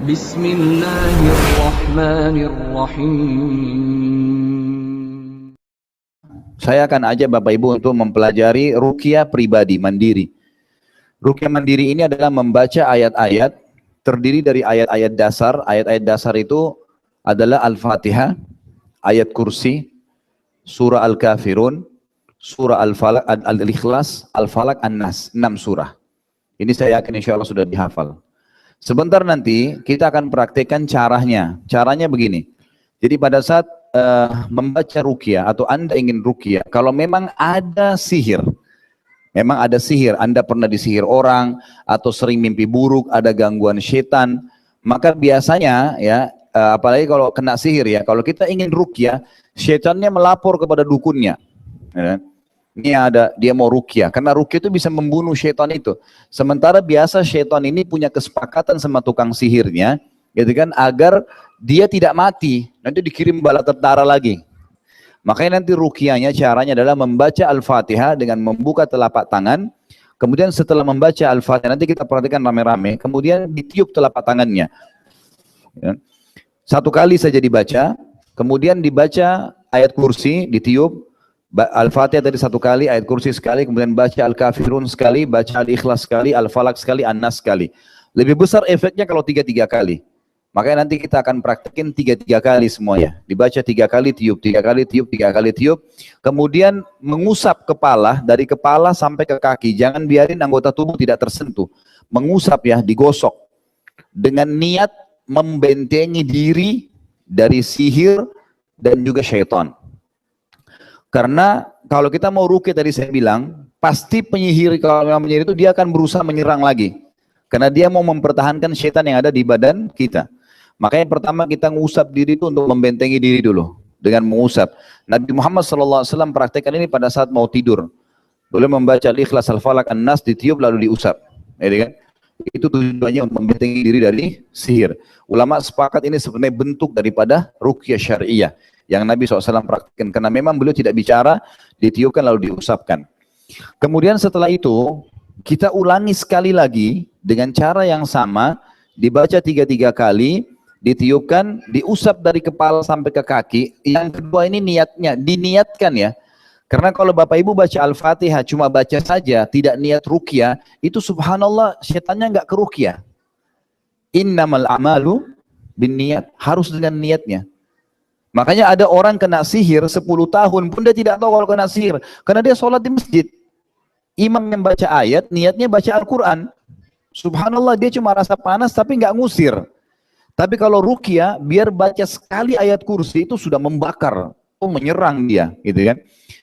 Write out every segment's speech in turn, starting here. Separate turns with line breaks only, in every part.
Bismillahirrahmanirrahim.
Saya akan ajak Bapak Ibu untuk mempelajari ruqyah pribadi mandiri. Ruqyah mandiri ini adalah membaca ayat-ayat, terdiri dari ayat-ayat dasar. Ayat-ayat dasar itu adalah Al-Fatihah, ayat kursi, surah Al-Kafirun, surah Al-Falaq, Al-Ikhlas, Al-Falaq, An-Nas, 6 surah. Ini saya yakin insya Allah sudah dihafal. Sebentar nanti kita akan praktekkan caranya. Caranya begini. Jadi pada saat membaca ruqyah atau Anda ingin ruqyah, kalau memang ada sihir, Anda pernah disihir orang atau sering mimpi buruk, ada gangguan setan, maka biasanya ya, apalagi kalau kena sihir ya, kalau kita ingin ruqyah, setannya melapor kepada dukunnya. Ya. Ini ada, dia mau ruqyah, karena ruqyah itu bisa membunuh setan itu. Sementara biasa setan ini punya kesepakatan sama tukang sihirnya, gitu kan, agar dia tidak mati, nanti dikirim bala tentara lagi. Makanya nanti ruqyahnya caranya adalah membaca Al-Fatihah dengan membuka telapak tangan, kemudian setelah membaca Al-Fatihah, nanti kita perhatikan rame-rame, kemudian ditiup telapak tangannya. Ya. Satu kali saja dibaca, kemudian dibaca ayat kursi, ditiup, Al-Fatihah tadi satu kali, ayat kursi sekali, kemudian baca Al-Kafirun sekali, baca Al-Ikhlas sekali, Al-Falaq sekali, An-Nas sekali. Lebih besar efeknya kalau 3-3 kali. Makanya nanti kita akan praktekin 3-3 kali semuanya. Dibaca 3 kali, tiup, 3 kali, tiup, 3 kali, tiup. Kemudian mengusap kepala, dari kepala sampai ke kaki. Jangan biarin anggota tubuh tidak tersentuh. Mengusap ya, digosok. Dengan niat membentengi diri dari sihir dan juga syaitan. Karena kalau kita mau ruqyah tadi saya bilang, pasti penyihir, kalau memang penyihir itu dia akan berusaha menyerang lagi. Karena dia mau mempertahankan syaitan yang ada di badan kita. Makanya pertama kita mengusap diri itu untuk membentengi diri dulu. Dengan mengusap. Nabi Muhammad SAW praktekkan ini pada saat mau tidur. Boleh membaca Al-Ikhlas, Al-Falaq, An-Nas, ditiup lalu diusap. Ya, kan? Itu tujuannya untuk membentengi diri dari sihir. Ulama sepakat ini sebenarnya bentuk daripada ruqyah syariah yang Nabi SAW praktikkan, karena memang beliau tidak bicara, ditiupkan lalu diusapkan. Kemudian setelah itu kita ulangi sekali lagi dengan cara yang sama, dibaca 3-3 kali, ditiupkan, diusap dari kepala sampai ke kaki. Yang kedua ini niatnya, diniatkan ya. Karena kalau Bapak Ibu baca Al-Fatihah cuma baca saja, tidak niat ruqyah, itu subhanallah setannya nggak ke ruqyah. Innamal amalu bin niat, harus dengan niatnya. Makanya ada orang kena sihir 10 tahun pun dia tidak tahu kalau kena sihir. Karena dia sholat di masjid. Imam yang baca ayat, niatnya baca Al-Quran. Subhanallah, dia cuma rasa panas tapi nggak ngusir. Tapi kalau ruqyah, biar baca sekali ayat kursi itu sudah membakar. Menyerang dia, gitu kan.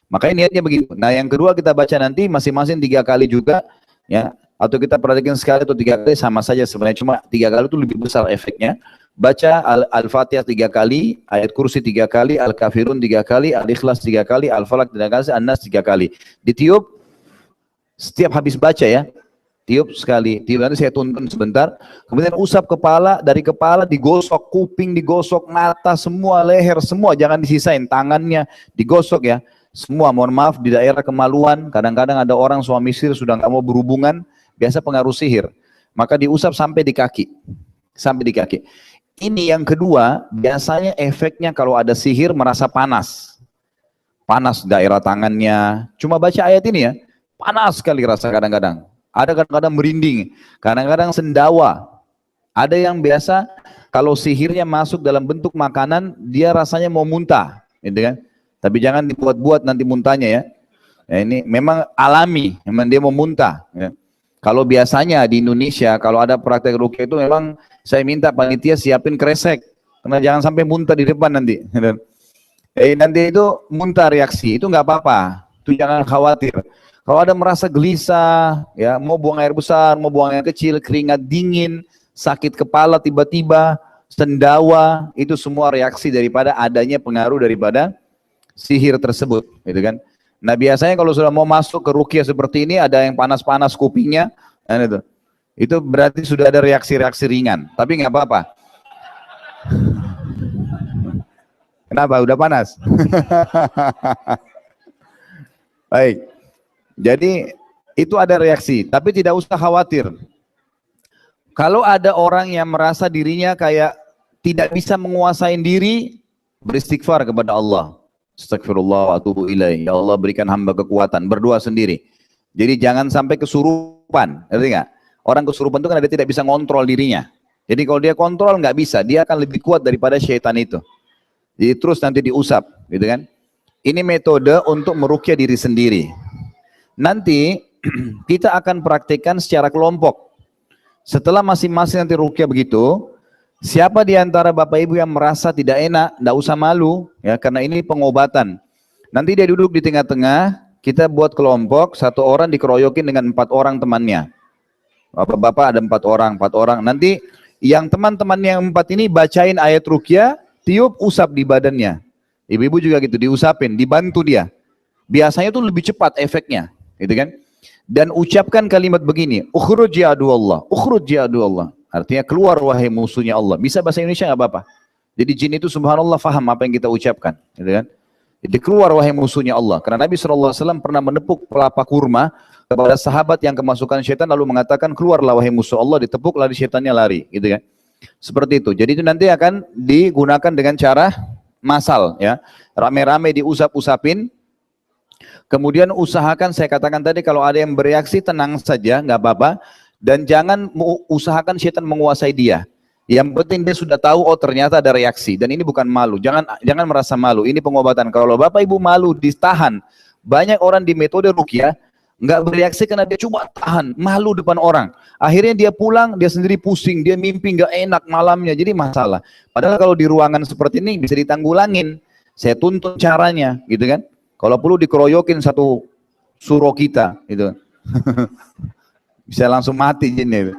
Makanya niatnya begitu. Nah yang kedua kita baca nanti masing-masing 3 kali juga. Ya, atau kita perhatikan sekali atau 3 kali sama saja sebenarnya. Cuma 3 kali itu lebih besar efeknya. Baca Al-Fatihah 3 kali, ayat kursi 3 kali, Al-Kafirun 3 kali, Al-Ikhlas 3 kali, Al-Falaq 3 kali, An-Nas 3 kali. Ditiup setiap habis baca ya. Tiup sekali, tiup, nanti saya tuntun sebentar. Kemudian usap kepala, dari kepala digosok, kuping digosok, mata semua, leher semua, jangan disisain, tangannya digosok ya. Semua, mohon maaf di daerah kemaluan, kadang-kadang ada orang suami istri sudah nggak mau berhubungan, biasa pengaruh sihir. Maka diusap sampai di kaki. Sampai di kaki. Ini yang kedua, biasanya efeknya kalau ada sihir merasa panas. Panas daerah tangannya. Cuma baca ayat ini ya, panas sekali rasa kadang-kadang. Ada kadang-kadang merinding, kadang-kadang sendawa. Ada yang biasa kalau sihirnya masuk dalam bentuk makanan, dia rasanya mau muntah. Gitu kan? Tapi jangan dibuat-buat nanti muntahnya ya. Ya ini memang alami, memang dia mau muntah. Ya. Kalau biasanya di Indonesia, kalau ada praktek ruqyah itu memang saya minta panitia siapin kresek. Karena jangan sampai muntah di depan nanti. Nanti itu muntah reaksi, itu nggak apa-apa. Itu jangan khawatir. Kalau ada merasa gelisah, ya mau buang air besar, mau buang air kecil, keringat dingin, sakit kepala tiba-tiba, sendawa, itu semua reaksi daripada adanya pengaruh daripada sihir tersebut. Gitu kan? Nah biasanya kalau sudah mau masuk ke ruqyah seperti ini, ada yang panas-panas kupingnya, itu berarti sudah ada reaksi-reaksi ringan. Tapi nggak apa-apa. Kenapa? Udah panas? Baik. Jadi itu ada reaksi, tapi tidak usah khawatir. Kalau ada orang yang merasa dirinya kayak tidak bisa menguasai diri, beristighfar kepada Allah. Astagfirullah wa atubu ilaih. Ya Allah berikan hamba kekuatan. Berdoa sendiri. Jadi jangan sampai kesurupan. Ngerti nggak? Orang kesurupan itu kan dia tidak bisa ngontrol dirinya. Jadi kalau dia kontrol nggak bisa. Dia akan lebih kuat daripada syaitan itu. Jadi terus nanti diusap. Gitu kan? Ini metode untuk meruqyah diri sendiri. Nanti kita akan praktikkan secara kelompok. Setelah masing-masing nanti ruqyah begitu, siapa di antara Bapak Ibu yang merasa tidak enak, tidak usah malu, ya, karena ini pengobatan. Nanti dia duduk di tengah-tengah, kita buat kelompok, satu orang dikeroyokin dengan 4 orang temannya. Bapak-bapak ada 4 orang. Nanti yang teman-temannya yang 4 ini bacain ayat ruqyah, tiup usap di badannya. Ibu-ibu juga gitu, diusapin, dibantu dia. Biasanya tuh lebih cepat efeknya, gitu kan? Dan ucapkan kalimat begini, ukhruj ya aduallah, ukhruj ya aduallah. Artinya keluar wahai musuhnya Allah. Bisa bahasa Indonesia nggak apa-apa. Jadi jin itu subhanallah faham apa yang kita ucapkan, gitu kan? Jadi keluar wahai musuhnya Allah. Karena Nabi SAW pernah menepuk pelapa kurma kepada sahabat yang kemasukan syaitan lalu mengatakan keluarlah wahai musuh Allah, ditepuk lari syaitannya lari, gitu kan? Seperti itu. Jadi itu nanti akan digunakan dengan cara masal, ya. Rame-rame diusap-usapin. Kemudian usahakan, saya katakan tadi, kalau ada yang bereaksi tenang saja, nggak apa-apa. Dan jangan usahakan syaitan menguasai dia. Yang penting dia sudah tahu, oh ternyata ada reaksi. Dan ini bukan malu, jangan merasa malu. Ini pengobatan. Kalau Bapak Ibu malu, ditahan. Banyak orang di metode ruqyah nggak bereaksi karena dia coba tahan, malu depan orang. Akhirnya dia pulang, dia sendiri pusing, dia mimpi nggak enak malamnya, jadi masalah. Padahal kalau di ruangan seperti ini bisa ditanggulangin. Saya tuntun caranya, gitu kan? Kalau perlu dikeroyokin satu suro kita, gitu. Bisa langsung mati jinnya.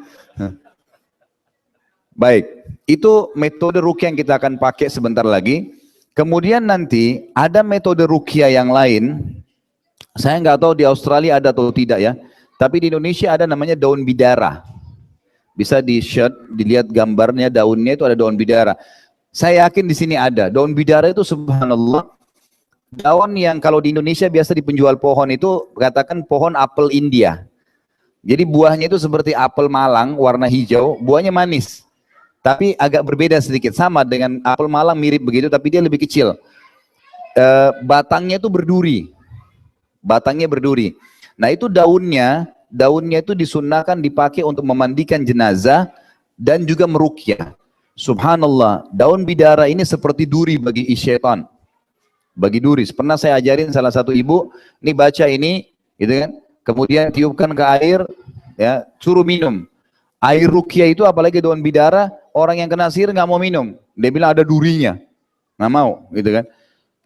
Baik, itu metode ruqyah yang kita akan pakai sebentar lagi. Kemudian nanti ada metode ruqyah yang lain. Saya nggak tahu di Australia ada atau tidak ya. Tapi di Indonesia ada namanya daun bidara. Bisa di-shot, dilihat gambarnya daunnya itu ada daun bidara. Saya yakin di sini ada. Daun bidara itu subhanallah, daun yang kalau di Indonesia biasa di penjual pohon itu katakan pohon apel India. Jadi buahnya itu seperti apel Malang warna hijau, buahnya manis. Tapi agak berbeda sedikit, sama dengan apel Malang mirip begitu tapi dia lebih kecil. Batangnya itu berduri. Batangnya berduri. Nah itu daunnya itu disunnahkan dipakai untuk memandikan jenazah dan juga meruqyah. Subhanallah, daun bidara ini seperti duri bagi syaitan. Bagi duri. Pernah saya ajarin salah satu ibu, ini baca ini, gitu kan? Kemudian tiupkan ke air, ya, suruh minum. Air ruqyah itu apalagi daun bidara, orang yang kena sihir nggak mau minum. Dia bilang ada durinya, nggak mau, gitu kan?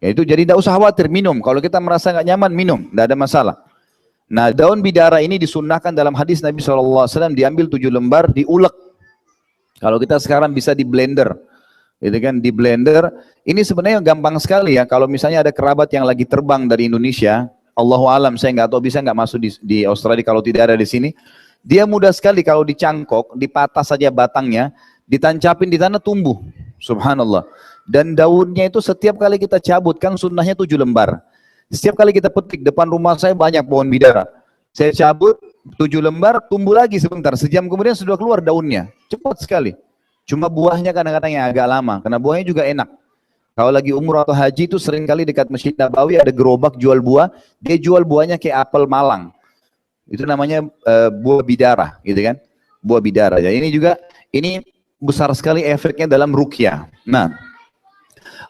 Ya itu jadi tidak usah khawatir minum. Kalau kita merasa nggak nyaman minum, tidak ada masalah. Nah daun bidara ini disunnahkan dalam hadis Nabi SAW, diambil 7 lembar, diulek. Kalau kita sekarang bisa di blender, gitu kan, di blender. Ini sebenarnya gampang sekali ya. Kalau misalnya ada kerabat yang lagi terbang dari Indonesia, Allahu alam, saya nggak tahu bisa nggak masuk di Australia kalau tidak ada di sini. Dia mudah sekali kalau dicangkok, dipatah saja batangnya, ditancapin di tanah tumbuh. Subhanallah. Dan daunnya itu setiap kali kita cabut, kan sunnahnya 7 lembar. Setiap kali kita petik, depan rumah saya banyak pohon bidara. Saya cabut 7 lembar, tumbuh lagi sebentar. Sejam kemudian sudah keluar daunnya. Cepat sekali. Cuma buahnya kadang-kadang yang agak lama, karena buahnya juga enak. Kalau lagi umrah atau haji itu seringkali dekat Masjid Nabawi ada gerobak jual buah, dia jual buahnya kayak apel Malang. Itu namanya buah bidara, gitu kan? Buah bidara. Ya, ini juga ini besar sekali efeknya dalam ruqyah. Nah,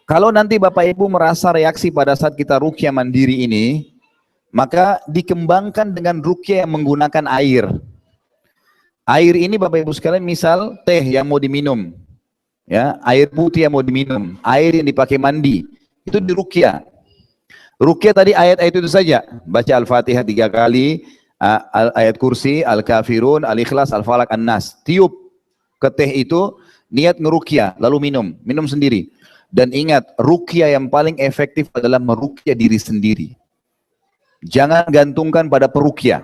kalau nanti Bapak Ibu merasa reaksi pada saat kita ruqyah mandiri ini, maka dikembangkan dengan ruqyah yang menggunakan air. Air ini Bapak Ibu sekalian, misal teh yang mau diminum, ya, air putih yang mau diminum, air yang dipakai mandi, itu diruqyah. Ruqyah tadi ayat-ayat itu saja, baca Al-Fatihah 3 kali, ayat kursi, Al-Kafirun, Al-Ikhlas, Al-Falaq, An-Nas, tiup ke teh itu, niat ngeruqyah, lalu minum sendiri. Dan ingat, ruqyah yang paling efektif adalah meruqyah diri sendiri. Jangan gantungkan pada peruqyah.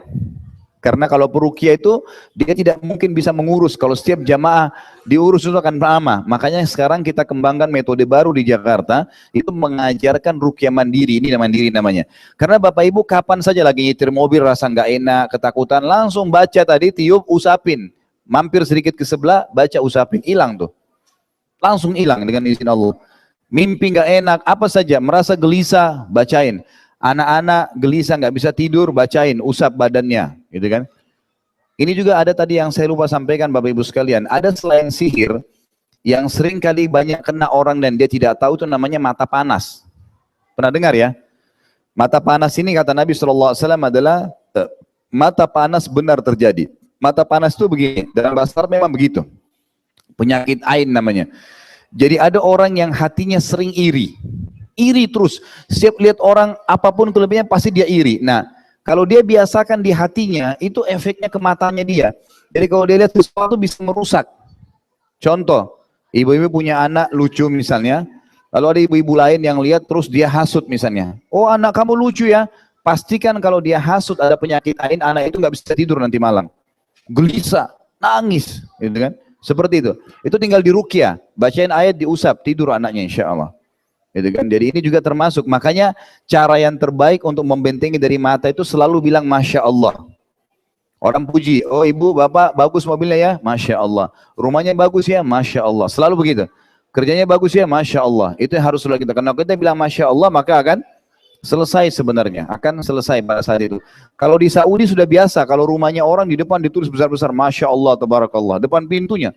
Karena kalau peruqyah itu, dia tidak mungkin bisa mengurus. Kalau setiap jamaah diurus itu akan lama. Makanya sekarang kita kembangkan metode baru di Jakarta, itu mengajarkan ruqyah mandiri. Ini mandiri namanya. Karena Bapak Ibu kapan saja lagi nyetir mobil rasa nggak enak, ketakutan, langsung baca tadi, tiup, usapin. mampir sedikit ke sebelah, baca usapin, hilang tuh. Langsung hilang dengan izin Allah. Mimpi nggak enak, apa saja, merasa gelisah, bacain. Anak-anak gelisah nggak bisa tidur, bacain, usap badannya, gitu kan. Ini juga ada tadi yang saya lupa sampaikan Bapak Ibu sekalian. Ada selain sihir yang sering kali banyak kena orang dan dia tidak tahu, itu namanya mata panas. Pernah dengar ya? Mata panas ini kata Nabi SAW adalah mata panas benar terjadi. Mata panas itu begini, dalam bahasa Arab memang begitu. Penyakit ain namanya. Jadi ada orang yang hatinya sering iri. Iri terus. Setiap lihat orang apapun kelebihannya pasti dia iri. Nah, kalau dia biasakan di hatinya, itu efeknya ke matanya dia. Jadi kalau dia lihat sesuatu bisa merusak. Contoh, ibu-ibu punya anak lucu misalnya, lalu ada ibu-ibu lain yang lihat terus dia hasut misalnya. Oh, anak kamu lucu ya. Pastikan kalau dia hasut ada penyakit ain, anak itu nggak bisa tidur nanti malam. Gelisah, nangis, gitu kan? Seperti itu. Itu tinggal diruqyah, bacain ayat, diusap, tidur anaknya insya Allah. Gitu kan? Jadi ini juga termasuk. Makanya cara yang terbaik untuk membentengi dari mata itu selalu bilang Masya Allah. Orang puji, oh ibu, bapak, bagus mobilnya ya, Masya Allah. Rumahnya bagus ya, Masya Allah. Selalu begitu. Kerjanya bagus ya, Masya Allah. Itu yang harus selalu kita. Karena kita bilang Masya Allah, maka akan selesai sebenarnya. Akan selesai pada saat itu. Kalau di Saudi sudah biasa, kalau rumahnya orang di depan ditulis besar-besar, Masya Allah, Tabarakallah. Depan pintunya.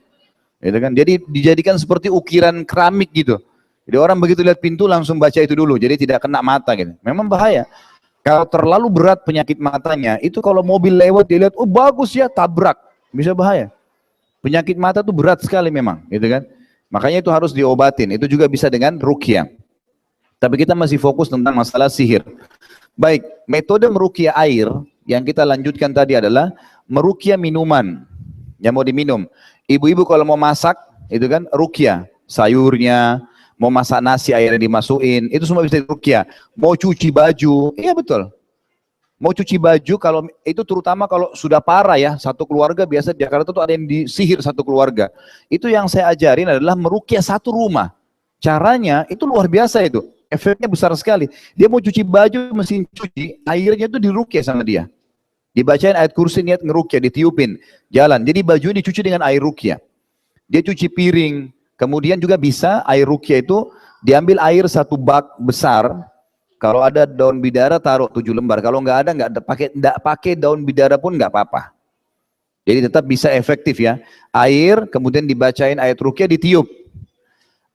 Gitu kan? Jadi dijadikan seperti ukiran keramik gitu. Jadi orang begitu lihat pintu langsung baca itu dulu, jadi tidak kena mata gitu. Memang bahaya. Kalau terlalu berat penyakit matanya, itu kalau mobil lewat dia lihat, oh bagus ya, tabrak, bisa bahaya. Penyakit mata itu berat sekali memang, gitu kan. Makanya itu harus diobatin. Itu juga bisa dengan ruqyah. Tapi kita masih fokus tentang masalah sihir. Baik, metode meruqyah air yang kita lanjutkan tadi adalah meruqyah minuman yang mau diminum. Ibu-ibu kalau mau masak, itu kan ruqyah, sayurnya. Mau masak nasi airnya dimasukin, itu semua bisa diruqyah. Mau cuci baju, iya betul. Mau cuci baju kalau itu terutama kalau sudah parah ya, satu keluarga biasa di Jakarta tuh ada yang disihir satu keluarga. Itu yang saya ajarin adalah meruqyah satu rumah. Caranya itu luar biasa itu, efeknya besar sekali. Dia mau cuci baju, mesin cuci, airnya itu diruqyah sama dia. Dibacain ayat kursi, niat ngeruqyah, ditiupin, jalan. Jadi baju dicuci dengan air ruqyah. Dia cuci piring. Kemudian juga bisa air ruqyah itu diambil air satu bak besar. Kalau ada daun bidara taruh 7 lembar. Kalau nggak ada nggak pakai daun bidara pun nggak apa-apa. Jadi tetap bisa efektif ya. Air kemudian dibacain ayat ruqyah, ditiup.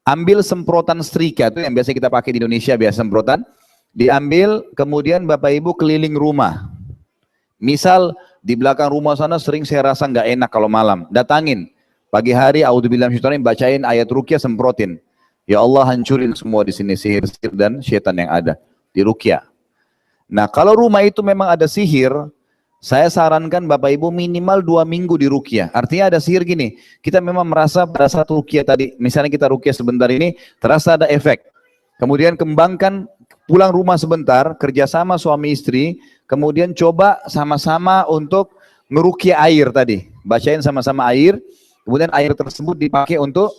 Ambil semprotan setrika itu yang biasa kita pakai di Indonesia, biasa semprotan. Diambil kemudian Bapak Ibu keliling rumah. Misal di belakang rumah sana sering saya rasa nggak enak kalau malam. Datangin. Pagi hari, a'udzubillahi minasyaitonir rajim, bacain ayat ruqyah, semprotin. Ya Allah, hancurin semua di sini sihir-sihir dan syaitan yang ada di ruqyah. Nah, kalau rumah itu memang ada sihir, saya sarankan Bapak Ibu minimal 2 minggu di ruqyah. Artinya ada sihir gini, kita memang merasa pada saat ruqyah tadi, misalnya kita ruqyah sebentar ini, terasa ada efek. Kemudian kembangkan, pulang rumah sebentar, kerjasama suami istri, kemudian coba sama-sama untuk ngeruqyah air tadi. Bacain sama-sama air. Kemudian air tersebut dipakai untuk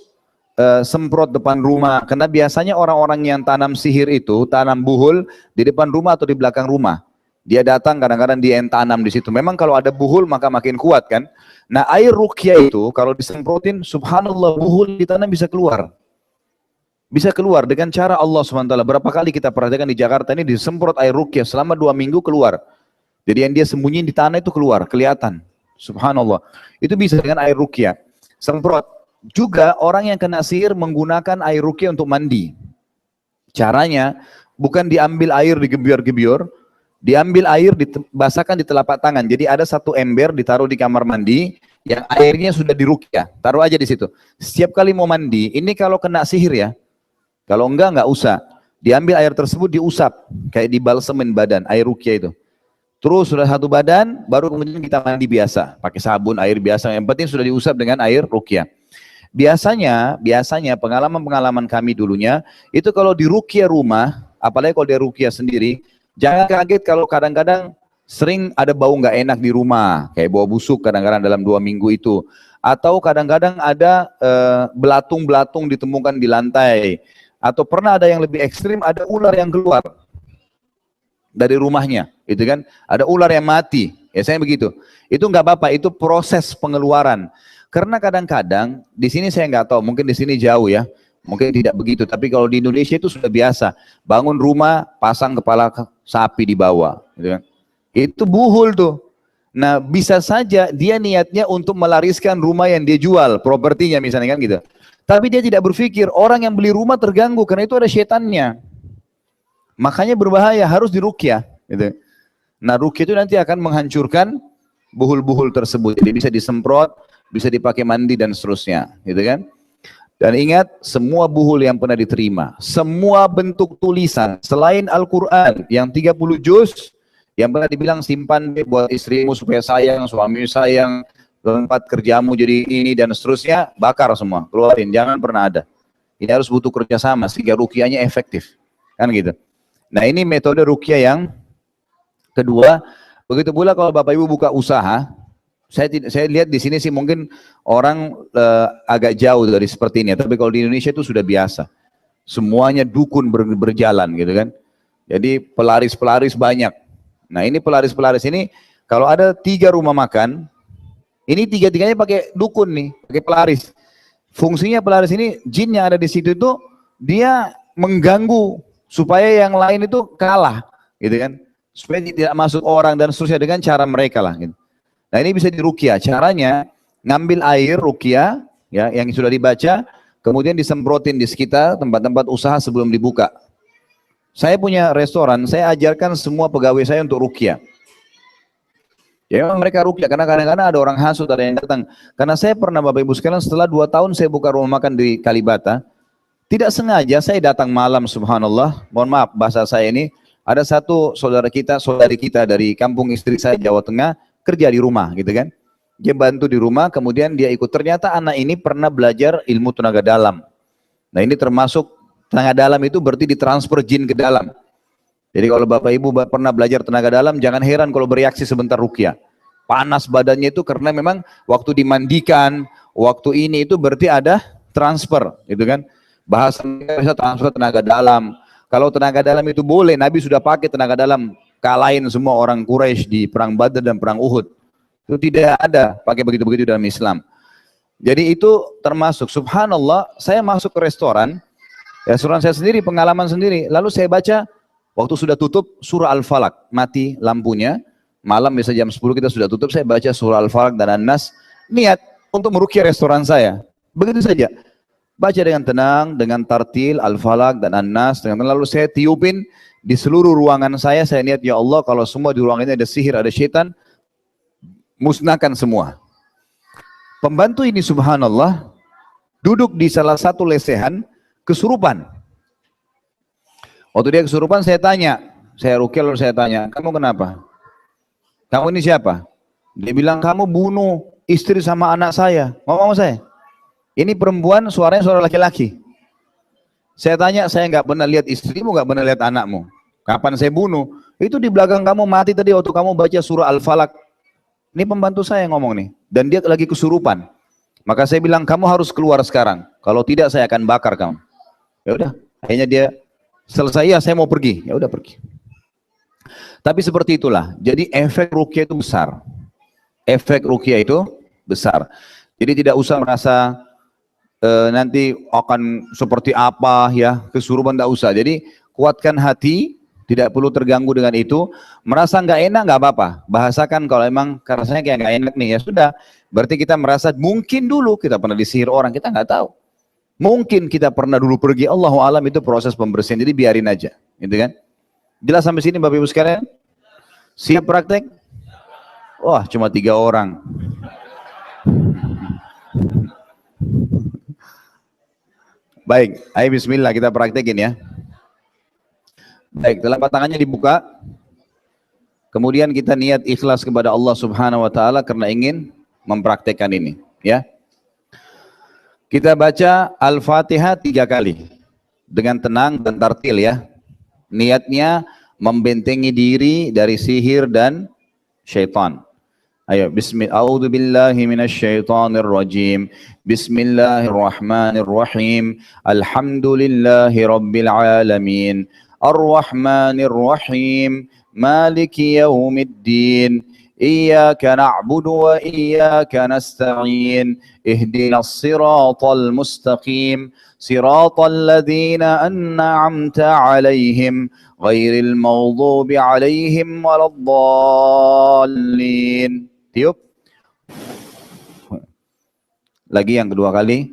semprot depan rumah. Karena biasanya orang-orang yang tanam sihir itu, tanam buhul di depan rumah atau di belakang rumah. Dia datang kadang-kadang dia yang tanam di situ. Memang kalau ada buhul maka makin kuat kan. Nah air ruqyah itu kalau disemprotin, subhanallah buhul ditanam bisa keluar. Bisa keluar dengan cara Allah SWT. Berapa kali kita perhatikan di Jakarta ini disemprot air ruqyah selama 2 minggu keluar. Jadi yang dia sembunyiin di tanah itu keluar, kelihatan. Subhanallah. Itu bisa dengan air ruqyah. Semprot. Juga orang yang kena sihir menggunakan air ruqyah untuk mandi. Caranya bukan diambil air digebyur-gebyur, diambil air dibasahkan di telapak tangan. Jadi ada satu ember ditaruh di kamar mandi yang airnya sudah diruqyah. Taruh aja di situ. Setiap kali mau mandi, ini kalau kena sihir ya. Kalau enggak usah. Diambil air tersebut diusap kayak dibalsemin badan air ruqyah itu. Terus sudah satu badan, baru kemudian kita mandi biasa, pakai sabun, air biasa. Yang penting sudah diusap dengan air ruqyah. Biasanya pengalaman kami dulunya, itu kalau di ruqyah rumah, apalagi kalau dia ruqyah sendiri, jangan kaget kalau kadang-kadang sering ada bau nggak enak di rumah, kayak bau busuk kadang-kadang dalam 2 minggu itu. Atau kadang-kadang ada belatung-belatung ditemukan di lantai. Atau pernah ada yang lebih ekstrim, ada ular yang keluar dari rumahnya, gitu kan? Ada ular yang mati, Ya saya begitu. Itu nggak apa-apa, itu proses pengeluaran. Karena kadang-kadang di sini saya nggak tahu, mungkin di sini jauh ya, mungkin tidak begitu. Tapi kalau di Indonesia itu sudah biasa, bangun rumah, pasang kepala sapi di bawah, gitu kan. Itu buhul tuh. Nah bisa saja dia niatnya untuk melariskan rumah yang dia jual, propertinya misalnya kan gitu. Tapi dia tidak berpikir orang yang beli rumah terganggu karena itu ada setannya. Makanya berbahaya, harus diruqyah, gitu. Nah ruqyah itu nanti akan menghancurkan buhul-buhul tersebut. Jadi bisa disemprot, bisa dipakai mandi dan seterusnya, gitu kan? Dan ingat, semua buhul yang pernah diterima, semua bentuk tulisan selain Al-Quran yang 30 juz, yang pernah dibilang simpan buat istrimu supaya sayang, suami sayang, tempat kerjamu jadi ini dan seterusnya, bakar semua, keluarin, jangan pernah ada. Ini harus butuh kerjasama sehingga ruqyahnya efektif, kan gitu. Nah ini metode ruqyah yang kedua. Begitu pula kalau Bapak Ibu buka usaha, saya lihat di sini sih mungkin orang agak jauh dari seperti ini, tapi kalau di Indonesia itu sudah biasa. Semuanya dukun berjalan gitu kan. Jadi pelaris-pelaris banyak. Nah ini pelaris-pelaris ini, kalau ada 3 rumah makan, ini 3-tiganya pakai dukun nih, pakai pelaris. Fungsinya pelaris ini, jin yang ada di situ itu, dia mengganggu supaya yang lain itu kalah, gitu kan. Supaya tidak masuk orang dan seterusnya dengan cara mereka lah gitu. Nah ini bisa diruqyah. Caranya ngambil air ruqyah ya yang sudah dibaca, kemudian disemprotin di sekitar tempat-tempat usaha sebelum dibuka. Saya punya restoran, saya ajarkan semua pegawai saya untuk ruqyah. Ya memang mereka ruqyah karena kadang-kadang ada orang hasut, ada yang datang. Karena saya pernah Bapak Ibu sekalian setelah 2 tahun saya buka rumah makan di Kalibata, tidak sengaja saya datang malam, subhanallah, mohon maaf bahasa saya ini, ada satu saudari kita dari kampung istri saya Jawa Tengah, kerja di rumah gitu kan. Dia bantu di rumah, kemudian dia ikut. Ternyata anak ini pernah belajar ilmu tenaga dalam. Nah ini termasuk tenaga dalam itu berarti ditransfer jin ke dalam. Jadi kalau Bapak Ibu pernah belajar tenaga dalam, jangan heran kalau bereaksi sebentar ruqyah. Panas badannya itu karena memang waktu dimandikan, waktu ini itu berarti ada transfer gitu kan. Bahasa bisa transfer tenaga dalam. Kalau tenaga dalam itu boleh, Nabi sudah pakai tenaga dalam, kalahin semua orang Quraisy di perang Badar dan perang Uhud. Itu tidak ada pakai begitu-begitu dalam Islam. Jadi itu termasuk, subhanallah, saya masuk ke restoran saya sendiri, pengalaman sendiri, lalu saya baca, waktu sudah tutup surah Al-Falaq, mati lampunya, malam bisa jam 10 kita sudah tutup, saya baca surah Al-Falaq dan An-Nas, niat untuk meruqyah restoran saya, begitu saja. Baca dengan tenang, dengan tartil, Al-Falaq dan An-Nas, lalu saya tiupin di seluruh ruangan saya niat, ya Allah kalau semua di ruangan ini ada sihir, ada syaitan, musnahkan semua. Pembantu ini subhanallah, duduk di salah satu lesehan, kesurupan. Waktu dia kesurupan saya tanya, saya ruqyah lalu saya tanya, kamu kenapa? Kamu ini siapa? Dia bilang, kamu bunuh istri sama anak saya. Ngomong sama saya. Ini perempuan, suaranya suara laki-laki. Saya tanya, saya nggak pernah lihat istrimu, nggak pernah lihat anakmu. Kapan saya bunuh? Itu di belakang kamu mati tadi waktu kamu baca surah Al-Falaq. Ini pembantu saya yang ngomong nih. Dan dia lagi kesurupan. Maka saya bilang, kamu harus keluar sekarang. Kalau tidak, saya akan bakar kamu. Ya udah, akhirnya dia selesai, ya saya mau pergi. Ya udah pergi. Tapi seperti itulah. Jadi efek ruqyah itu besar. Efek ruqyah itu besar. Jadi tidak usah merasa nanti akan seperti apa ya, kesurupan, tidak usah. Jadi kuatkan hati, tidak perlu terganggu dengan itu. Merasa nggak enak nggak apa-apa, bahasakan kalau emang rasanya kayak nggak enak nih, ya sudah. Berarti kita merasa mungkin dulu kita pernah disihir orang, kita nggak tahu. Mungkin kita pernah dulu pergi, Allahu alam, itu proses pembersihan. Jadi biarin aja, gitu kan? Jelas sampai sini Bapak Ibu sekalian? Siap praktek? Wah, cuma 3 orang. Baik, ayo bismillah kita praktekin ya. Baik, telapak tangannya dibuka. Kemudian kita niat ikhlas kepada Allah Subhanahu wa taala karena ingin mempraktekkan ini, ya. Kita baca Al-Fatihah 3 kali dengan tenang dan tartil ya. Niatnya membentengi diri dari sihir dan syaitan. Ayo, A'udzu billahi minasyaitonir rajim. Bismillahirrahmanirrahim. Alhamdulillahi rabbil alamin. Ar-Rahmanir Rahim. Maliki yaumiddin. إياك نعبد وإياك نستعين اهدنا الصراط المستقيم صراط الذين أنعمت عليهم غير المغضوب عليهم ولا الضالين. Tiup. Lagi yang kedua kali.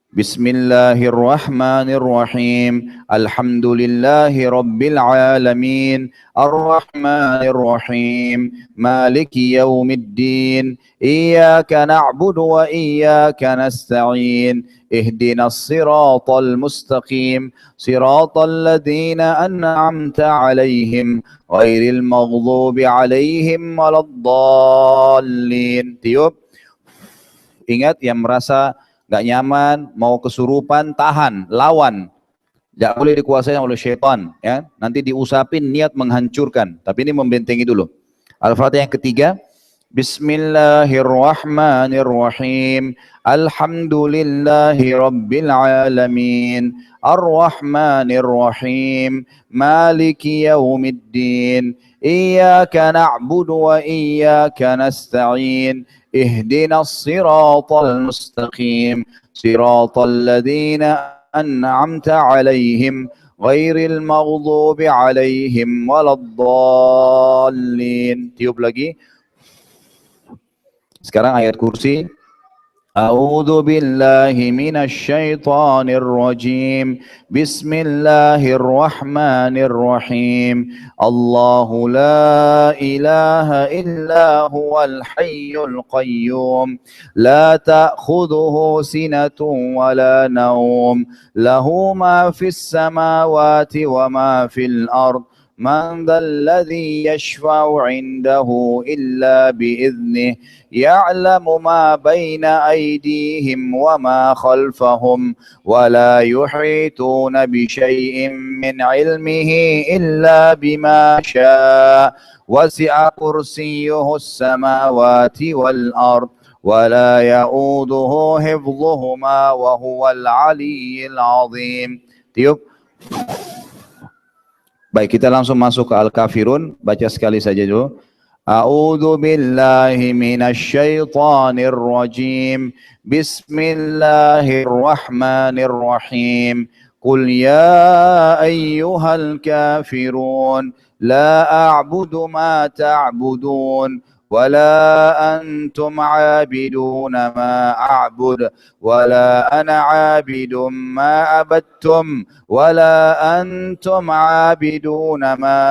Bismillahirrahmanirrahim. Alhamdulillahi rabbil alamin. Ar-Rahmanirrahim. Maliki yaumiddin. Iyyaka na'budu wa iyyaka nasta'in. Ihdinas siratal mustaqim. Siratal ladzina an'amta 'alaihim ghairil maghdubi 'alaihim waladdallin. Tiup. Ingat, yang merasa nggak nyaman, mau kesurupan, tahan, lawan. Nggak boleh dikuasai oleh syaitan, ya. Nanti diusapin niat menghancurkan, tapi ini membentengi dulu. Al-Fatihah yang ketiga. Bismillahirrahmanirrahim. Alhamdulillahi rabbil alamin. Ar-Rahmanirrahim. Maliki yaumiddin. Iyyaka na'budu wa iyyaka nasta'in. اهدنا الصراط المستقيم صراط الذين أنعمت عليهم غير المغضوب عليهم ولا الضالين. Tiup lagi. Sekarang ayat kursi. أعوذ بالله من الشيطان الرجيم بسم الله الرحمن الرحيم الله لا إله إلا هو الحي القيوم لا تأخذه سنة ولا نوم له ما في السماوات وما في الأرض من ذا الذي يشفع عنده إلا بإذنه يعلم ما بين أيديهم وما خلفهم ولا يحيطون بشيء من علمه إلا بما شاء وسع كرسيه السماوات والأرض ولا يؤوده حفظهما وهو العلي العظيم. Tiup. Baik, kita langsung masuk ke Al-Kafirun. Baca sekali saja dulu. A'udzu billahi minasy syaithanir rajim. Bismillahirrahmanirrahim. Qul ya ayyuhal kafirun la a'budu ma ta'budun ولا أنتم عابدون ما أعبد ولا أنا عابد ما عبدتم ولا أنتم عابدون ما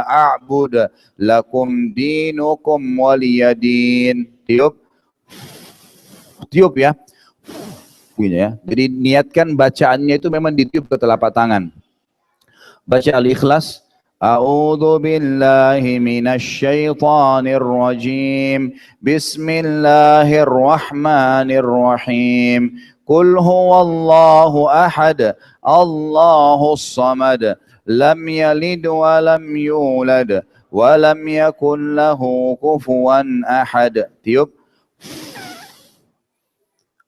أعبد لكم دينكم ولي دين. Tiup. Tiup ya. Jadi niatkan bacaannya itu memang ditiup ke telapak tangan. Baca Al-Ikhlas. أعوذ بالله من الشيطان الرجيم بسم الله الرحمن الرحيم قل هو الله أحد الله الصمد لم يلد ولم يولد ولم يكن له كفوا أحد. Tiup.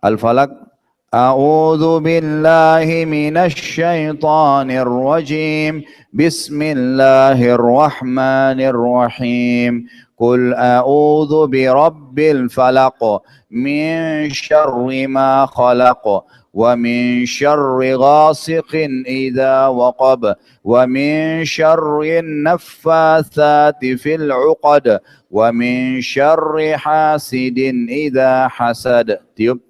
Al-Falaq. أعوذ بالله من الشيطان الرجيم بسم الله الرحمن الرحيم قل أعوذ برب الفلق من شر ما خلق ومن شر غاسق إذا وقب ومن شر النفاثات في العقد ومن شر حاسد إذا حسد. Tiup.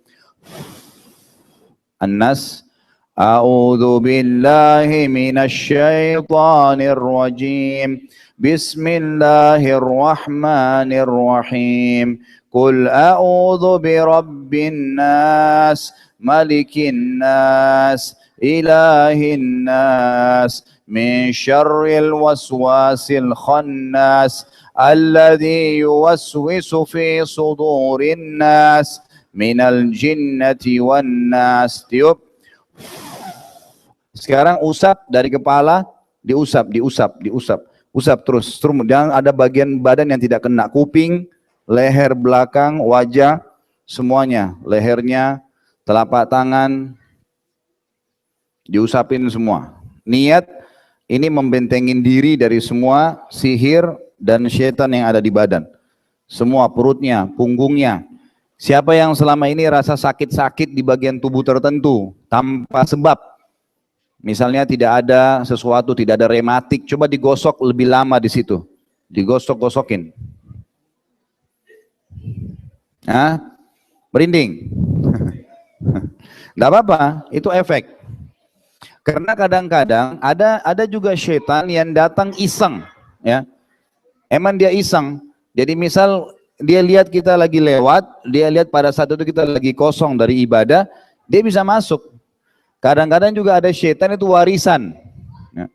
An-Nas. A'udzu billahi minasy syaithanir rajim. Bismillahirrahmanirrahim. Qul a'udzu birabbin nas, malikin nas, ilahin nas, min syarril waswasil khannas, alladzi yuwaswisu fi sudurin nas minal jinnati wan nas. Tiup. Sekarang usap dari kepala, diusap, usap terus. Jangan ada bagian badan yang tidak kena. Kuping, leher belakang, wajah, semuanya. Lehernya, telapak tangan, diusapin semua. Niat ini membentengin diri dari semua sihir dan syaitan yang ada di badan. semua perutnya, punggungnya. Siapa yang selama ini rasa sakit-sakit di bagian tubuh tertentu tanpa sebab, misalnya tidak ada sesuatu, tidak ada rematik, coba digosok lebih lama di situ, digosok-gosokin, merinding. Tidak apa-apa, itu efek. Karena kadang-kadang ada juga setan yang datang iseng, ya. Emang dia iseng. Jadi misal dia lihat kita lagi lewat, dia lihat pada saat itu kita lagi kosong dari ibadah, dia bisa masuk. Kadang-kadang juga ada setan itu warisan, ya.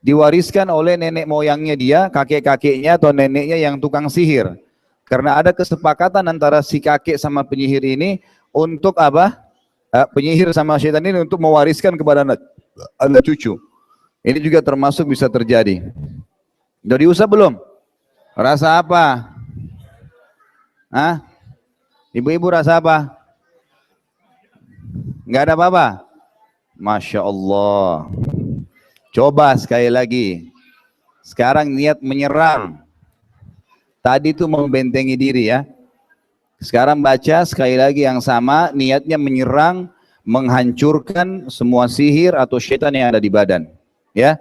Diwariskan oleh nenek moyangnya dia, kakek-kakeknya atau neneknya yang tukang sihir. Karena ada kesepakatan antara si kakek sama penyihir ini untuk apa? Penyihir sama setan ini untuk mewariskan kepada anak cucu. Ini juga termasuk bisa terjadi. Udah diusap belum? Rasa apa? Ibu-ibu rasa apa? Nggak ada apa-apa? Masya Allah. Coba sekali lagi. Sekarang niat menyerang. Tadi itu membentengi diri, ya. Sekarang baca sekali lagi yang sama, niatnya menyerang, menghancurkan semua sihir atau syaitan yang ada di badan, ya.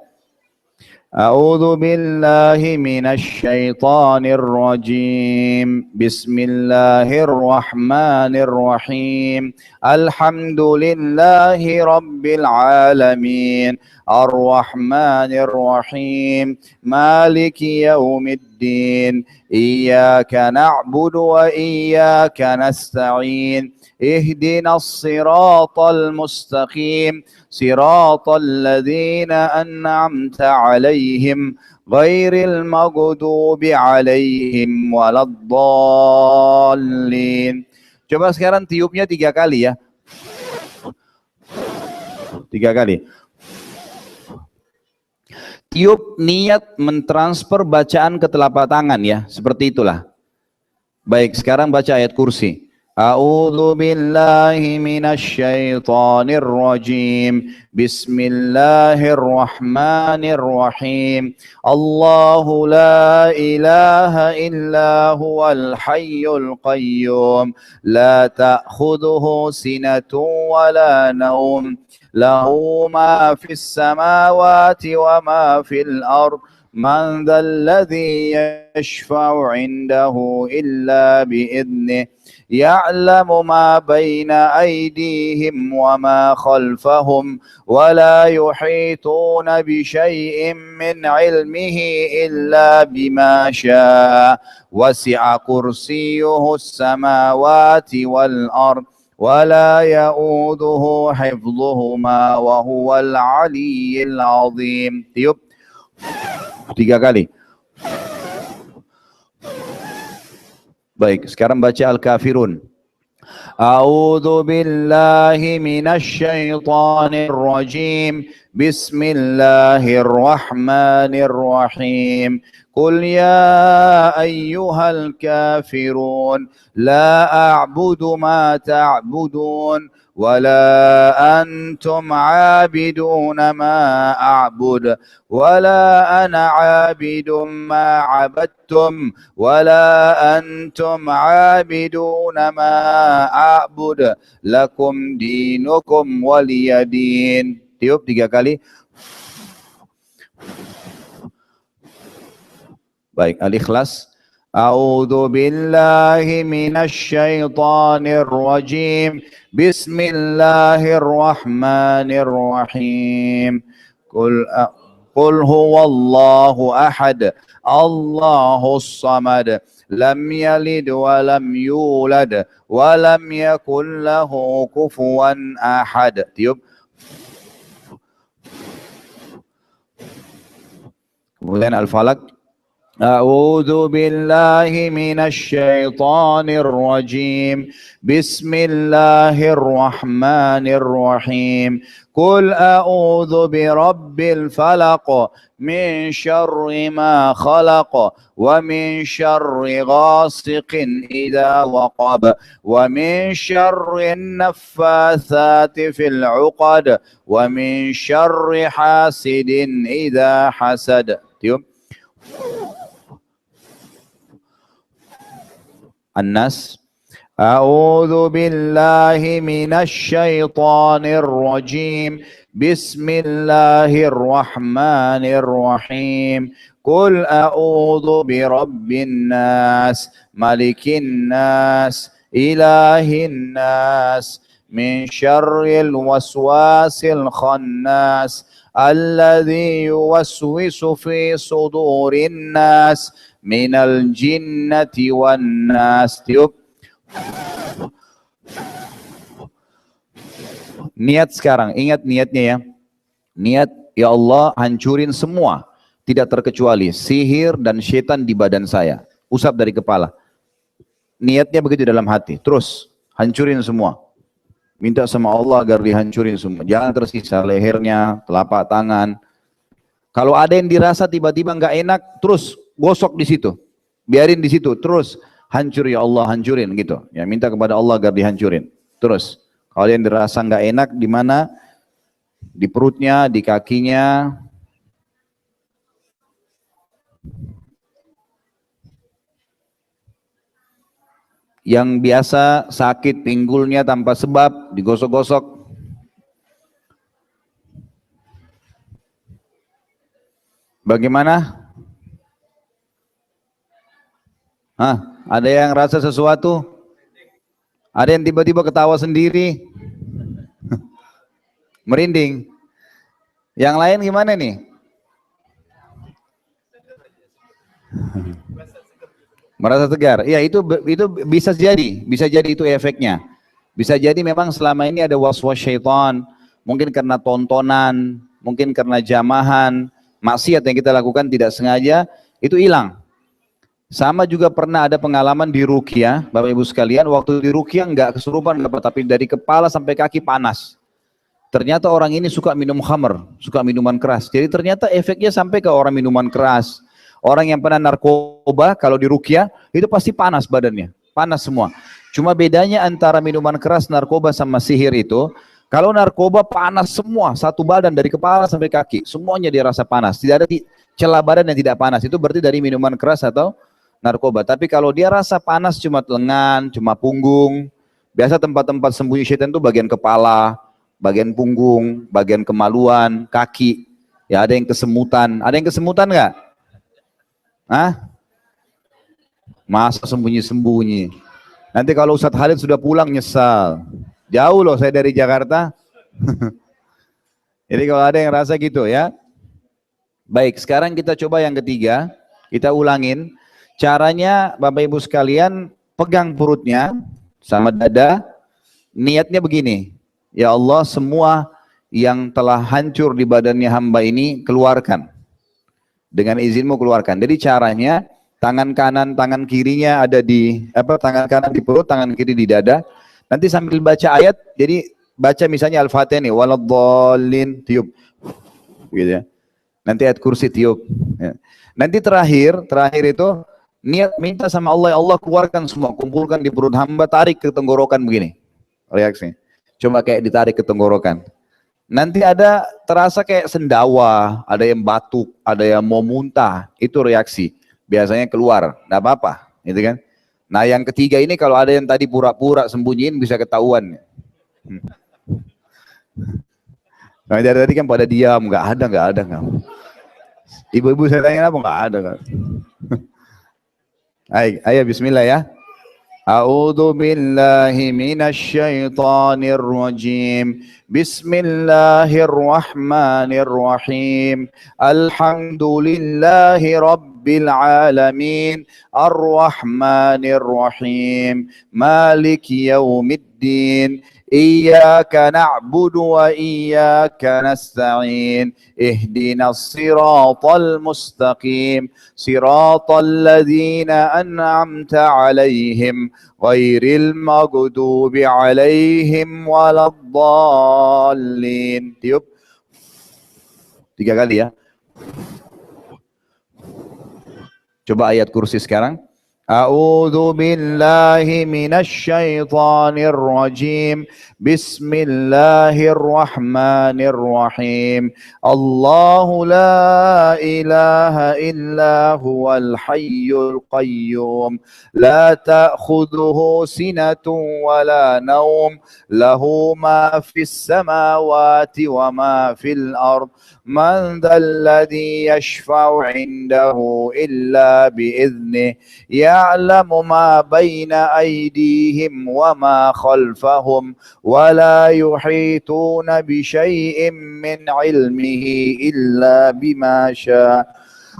A'udzu billahi minasy syaithanir rajim. Bismillahirrahmanirrahim. Alhamdulillahi rabbil alamin. Ar-Rahmanir Rahim. Maliki yaumiddin. Iyyaka na'budu wa iyyaka nasta'in. Ihdinas siratal mustaqim. صراط الذين أنعمت عليهم غير المغضوب عليهم ولا الضالين. Coba sekarang tiupnya 3 kali, ya. 3 kali. Tiup niat mentransfer bacaan ke telapak tangan, ya. Seperti itulah. Baik, sekarang baca ayat kursi. A'udzu billahi minasy syaithanir rajim. Bismillahirrahmanirrahim. Allahu la ilaha illa huwal hayyul qayyum. La ta'khudhuhu sinatun wa la naum. Lahu ma fis samawati wa ma fil ard. Man dhal ladzi yashfa'u 'indahu illa bi'idhnihi. يعلم ما بين أيديهم وما خلفهم ولا يحيطون بشيء من علمه إلا بما شاء وسع كرسيه السماوات والأرض ولا يؤوده حفظهما وهو العلي العظيم. Tiup 3 kali. Baik, sekarang baca Al-Kafirun. A'udzu billahi minasy syaithanir rajim. Bismillahirrahmanirrahim. Qul ya ayyuhal kafirun la a'budu ma ta'budun ولا أنتم عابدون ما أعبد ولا أنا عابد ما عبدتم ولا أنتم عابدون ما أعبد لكم دينكم ولي دين. Tiup 3 kali. Baik, Al-Ikhlas. A'udzu billahi minasy syaithanir rajim. Bismillahirrahmanirrahim. Qul huwallahu ahad. Allahus samad. Lam yalid wa lam yulad wa lam yakul lahu kufuwan ahad. Tiup. Kemudian Al-Falaq. A'udzu billahi minasy syaithanir rajim. Bismillahirrahmanirrahim. Qul a'udzu birabbil falaq min syarri ma khalaq wa min syarri ghasiqin idza waqab wa min syarri naffatsati fil 'uqad wa min syarri hasidin idza hasad. Tiup. An-Nas. A'udzu billahi minasy syaithanir rajim. Bismillahirrahmanirrahim. Qul a'udzu birabbin nas, malikin nas, ilahin nas, min syarril waswasil khannas, alladzi yuwaswisu fi sudurin nas, minal jinnati wan nas. Tiup. Niat sekarang, ingat niatnya ya. Niat, ya Allah hancurin semua, tidak terkecuali sihir dan syaitan di badan saya. Usap dari kepala. Niatnya begitu dalam hati. Terus hancurin semua. Minta sama Allah agar dihancurin semua. Jangan tersisa lehernya, telapak tangan. Kalau ada yang dirasa tiba-tiba nggak enak, terus gosok di situ. Biarin di situ. Terus hancur ya Allah, hancurin gitu. Ya, minta kepada Allah agar dihancurin. Terus kalau yang dirasa nggak enak di mana? Di perutnya, di kakinya. Yang biasa sakit pinggulnya tanpa sebab, digosok-gosok. Bagaimana? Hah? Ada yang rasa sesuatu? Ada yang tiba-tiba ketawa sendiri? Merinding. Yang lain gimana nih? Merasa tegar. Ya, itu bisa jadi itu efeknya. Bisa jadi memang selama ini ada waswas syaitan, mungkin karena tontonan, mungkin karena jamahan, maksiat yang kita lakukan tidak sengaja, itu hilang. Sama juga pernah ada pengalaman di ruqyah, Bapak Ibu sekalian, waktu di ruqyah enggak kesurupan, tapi dari kepala sampai kaki panas. Ternyata orang ini suka minum khamr, suka minuman keras. Jadi ternyata efeknya sampai ke orang minuman keras. Orang yang pernah narkoba, kalau di ruqyah, itu pasti panas badannya. Panas semua. Cuma bedanya antara minuman keras, narkoba sama sihir itu, kalau narkoba panas semua, satu badan dari kepala sampai kaki. Semuanya dia rasa panas. Tidak ada celah badan yang tidak panas. Itu berarti dari minuman keras atau narkoba. Tapi kalau dia rasa panas cuma lengan, cuma punggung. Biasa tempat-tempat sembunyi syaitan itu bagian kepala, bagian punggung, bagian kemaluan, kaki. Ya, ada yang kesemutan. Ada yang kesemutan nggak? Hah? Masa sembunyi-sembunyi? Nanti kalau Ustadz Khalid sudah pulang nyesal. Jauh loh saya dari Jakarta. Jadi kalau ada yang rasa gitu ya. Baik, sekarang kita coba yang ketiga. Kita ulangin. Caranya Bapak Ibu sekalian, pegang perutnya sama dada. Niatnya begini. Ya Allah, semua yang telah hancur di badannya hamba ini keluarkan. Dengan izinmu keluarkan. Jadi caranya tangan kanan, tangan kirinya ada di tangan kanan di perut, tangan kiri di dada. Nanti sambil baca ayat, jadi baca misalnya Al-Fatihah nih, waladhdallin, tiup. Gitu ya. Nanti ayat kursi tiup. Ya. Nanti terakhir itu niat minta sama Allah, ya Allah keluarkan semua, kumpulkan di perut hamba, tarik ke tenggorokan begini. Reaksi. Coba kayak ditarik ke tenggorokan. Nanti ada terasa kayak sendawa, ada yang batuk, ada yang mau muntah, itu reaksi. Biasanya keluar, enggak apa-apa, gitu kan. Nah, yang ketiga ini kalau ada yang tadi pura-pura sembunyiin bisa ketahuan. Nah, dari tadi kan pada diam, enggak ada. Ibu-ibu saya tanya apa? Enggak ada. Ayo bismillah ya. A'udzu billahi minasy syaithanir rajim. Bismillahirrahmanirrahim. Alhamdulillahi rabbil alamin. Arrahmanir rahim. Maliki yaumiddin. Iyyaka na'budu wa iyyaka nasta'in. Ihdinas siratal mustaqim. Siratal ladzina an'amta 'alaihim ghairil maghdubi 'alaihim waladdallin. Tiup. 3 kali ya. Coba ayat kursi sekarang. أعوذ بالله من الشيطان الرجيم بسم الله الرحمن الرحيم الله لا إله إلا هو الحي القيوم لا تأخذه سنة ولا نوم له ما في السماوات وما في الأرض من ذا الذي يشفع عنده إلا بإذنه يعلم ما بين أيديهم وما خلفهم ولا يحيطون بشيء من علمه إلا بما شاء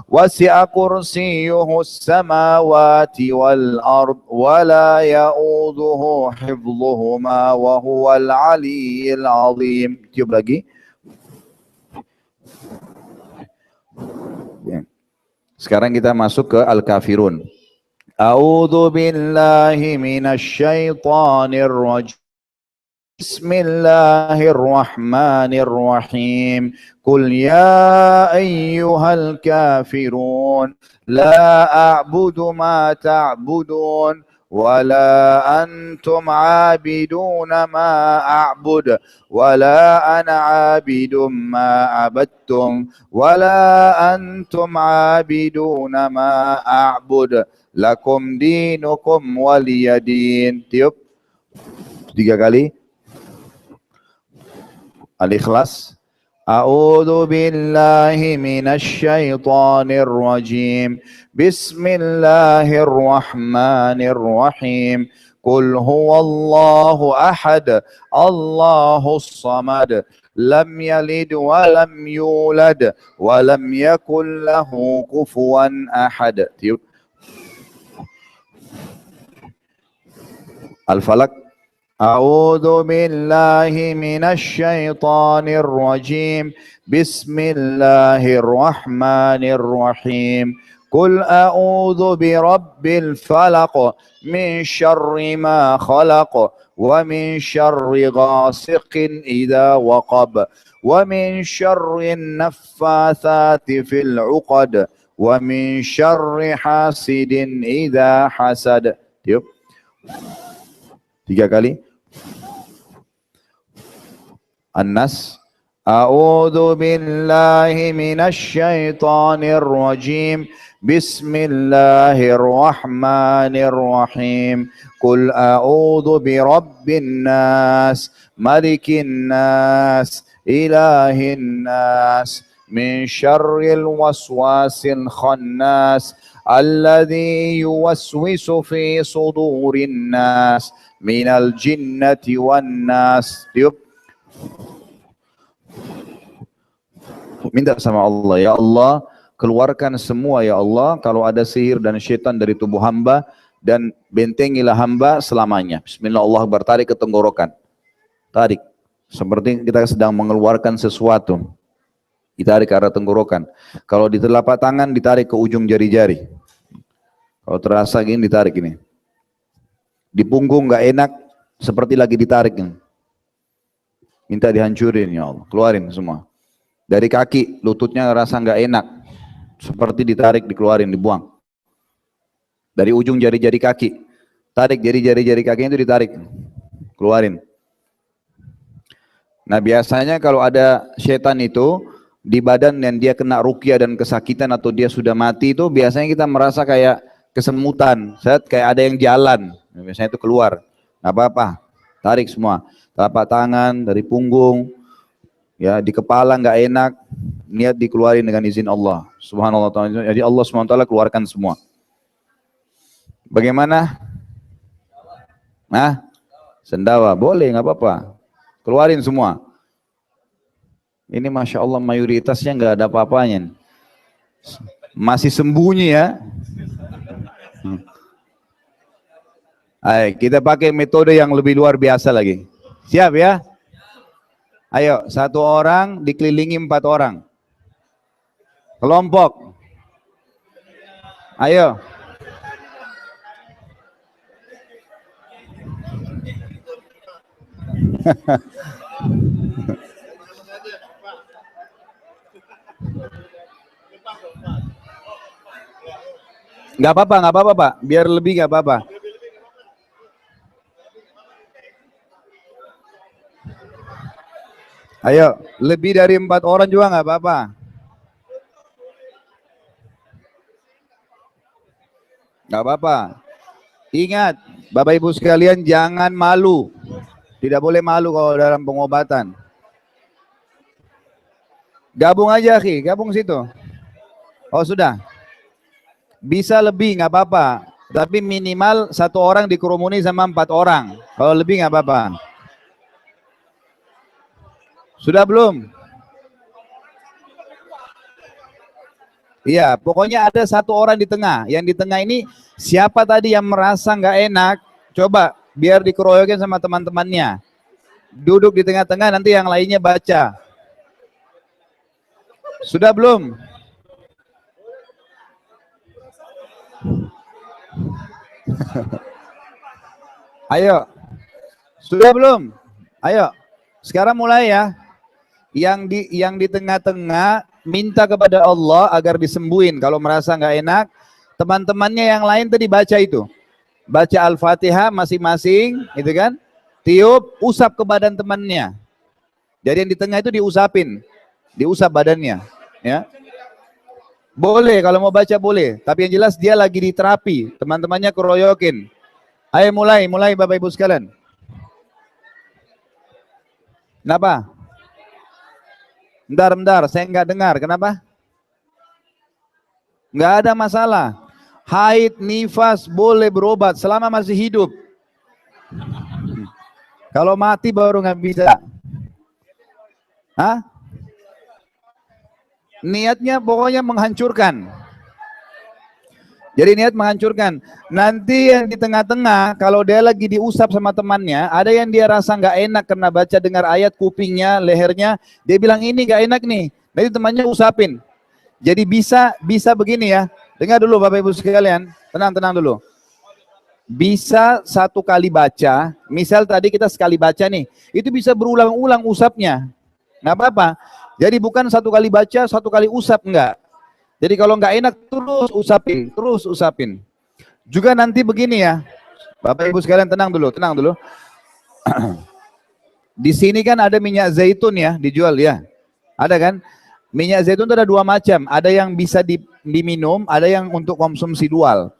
وسع كرسيه السماوات والأرض ولا يؤوده حفظهما وهو العلي العظيم. Tiup lagi. Sekarang kita masuk ke Al-Kafirun. A'udzu billahi minasy syaithanir rajim. Bismillahirrahmanirrahim. Qul ya ayyuhal kafirun la a'budu ma ta'budun wala antum 'abiduna ma a'bud wala ana 'abidum ma 'abadtum wala antum 'abiduna ma a'bud lakum dinukum waliyadin. Tiup 3 kali. Al-Ikhlas. A'udzu billahi minasy syaithanir rajim. Bismillahirrahmanirrahim. Qul huwallahu ahad, Allahus samad, lam yalid wa lam yulad wa lam yakul lahu kufuwan ahad. Tiup. Al-Falaq. A'udzu billahi minasy syaithanir rajim. Bismillahirrahmanirrahim. Qul a'udzu birabbil falaq min syarri ma khalaq wa min syarri ghasiqin idza waqab wa min syarri naffatsati fil 'uqad wa min syarri hasidin idza hasad. Tiup. 3 kali. An-Nas. A'udzu billahi minasy syaithanir rajim. Bismillahirrahmanirrahim. Qul a'udzu birabbin nas, malikin nas, ilahin nas, min syarril waswasil khannas, alladzi yuwaswisu fi sudurin nas, minal jinnati wan nas. Tiup. Minta sama Allah, ya Allah, keluarkan semua ya Allah kalau ada sihir dan syaitan dari tubuh hamba dan bentengilah hamba selamanya. Bismillah, Allah bertarik ke tenggorokan. Tarik. Seperti kita sedang mengeluarkan sesuatu. Ditarik ke arah tenggorokan. Kalau di telapak tangan ditarik ke ujung jari-jari. Kalau terasa gini ditarik ini. Di punggung nggak enak, seperti lagi ditarik. Minta dihancurin ya Allah, keluarin semua. Dari kaki, lututnya rasa nggak enak, seperti ditarik, dikeluarin, dibuang. Dari ujung jari-jari kaki, tarik jari-jari kakinya itu ditarik, keluarin. Nah biasanya kalau ada setan itu di badan dan dia kena ruqyah dan kesakitan atau dia sudah mati itu biasanya kita merasa kayak kesemutan, kayak ada yang jalan, biasanya itu keluar. Nggak apa-apa, tarik semua, telapak tangan, dari punggung, ya di kepala nggak enak, niat dikeluarin dengan izin Allah Subhanallah. Jadi Allah SWT keluarkan semua. Bagaimana? Nah, sendawa boleh, nggak apa-apa, keluarin semua. Ini Masya Allah mayoritasnya nggak ada apa-apanya, masih sembunyi ya. Ayo kita pakai metode yang lebih luar biasa lagi. Siap ya? Ayo, 1 orang dikelilingi 4 orang. Kelompok. Ayo. Nggak apa-apa Pak. Biar lebih nggak apa-apa. Ayo, lebih dari 4 orang juga nggak apa-apa. Nggak apa-apa. Ingat, Bapak Ibu sekalian jangan malu. Tidak boleh malu kalau dalam pengobatan. Gabung aja, Ki. Gabung situ. Oh, sudah. Bisa lebih nggak apa-apa. Tapi minimal 1 orang dikerumuni sama 4 orang. Kalau lebih nggak apa-apa. Sudah belum? Iya, pokoknya ada 1 orang di tengah. Yang di tengah ini siapa tadi yang merasa nggak enak, coba biar dikeroyokin sama teman-temannya. Duduk di tengah-tengah, nanti yang lainnya baca. Sudah belum? Ayo. Sudah belum? Ayo. Sekarang mulai ya. Yang di tengah-tengah minta kepada Allah agar disembuhin. Kalau merasa nggak enak, teman-temannya yang lain tadi baca itu. Baca Al-Fatihah masing-masing, gitu kan? Tiup, usap ke badan temannya. Jadi yang di tengah itu diusapin. Diusap badannya, ya. Boleh kalau mau baca boleh, tapi yang jelas dia lagi di terapi, teman-temannya keroyokin. Ayo mulai Bapak Ibu sekalian. Kenapa? Bentar, saya nggak dengar. Kenapa? Nggak ada masalah. Haid, nifas boleh berobat selama masih hidup. Kalau mati baru nggak bisa. Hah? Niatnya pokoknya menghancurkan. Jadi niat menghancurkan. Nanti yang di tengah-tengah, kalau dia lagi diusap sama temannya, ada yang dia rasa nggak enak karena baca dengar ayat kupingnya, lehernya, dia bilang ini nggak enak nih. Nanti temannya usapin. Jadi bisa begini ya. Dengar dulu Bapak Ibu sekalian, tenang dulu. Bisa 1 kali baca, misal tadi kita sekali baca nih, itu bisa berulang-ulang usapnya. Nggak apa-apa. Jadi bukan 1 kali baca, 1 kali usap, enggak. Jadi kalau nggak enak terus usapin. Juga nanti begini ya, Bapak Ibu sekalian tenang dulu. Di sini kan ada minyak zaitun ya, dijual ya. Ada kan? Minyak zaitun itu ada 2 macam. Ada yang bisa diminum, ada yang untuk konsumsi dual.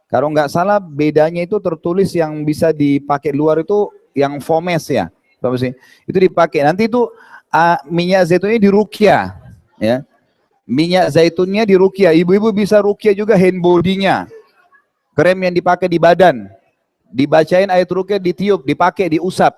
Kalau nggak salah bedanya itu tertulis yang bisa dipakai luar itu yang fomes ya. Apa sih? Itu dipakai. Nanti itu minyak zaitunnya diruqyah ya. Minyak zaitunnya diruqyah. Ibu-ibu bisa ruqyah juga hand body-nya. Krem yang dipakai di badan. Dibacain ayat ruqyah, ditiup, dipakai, diusap.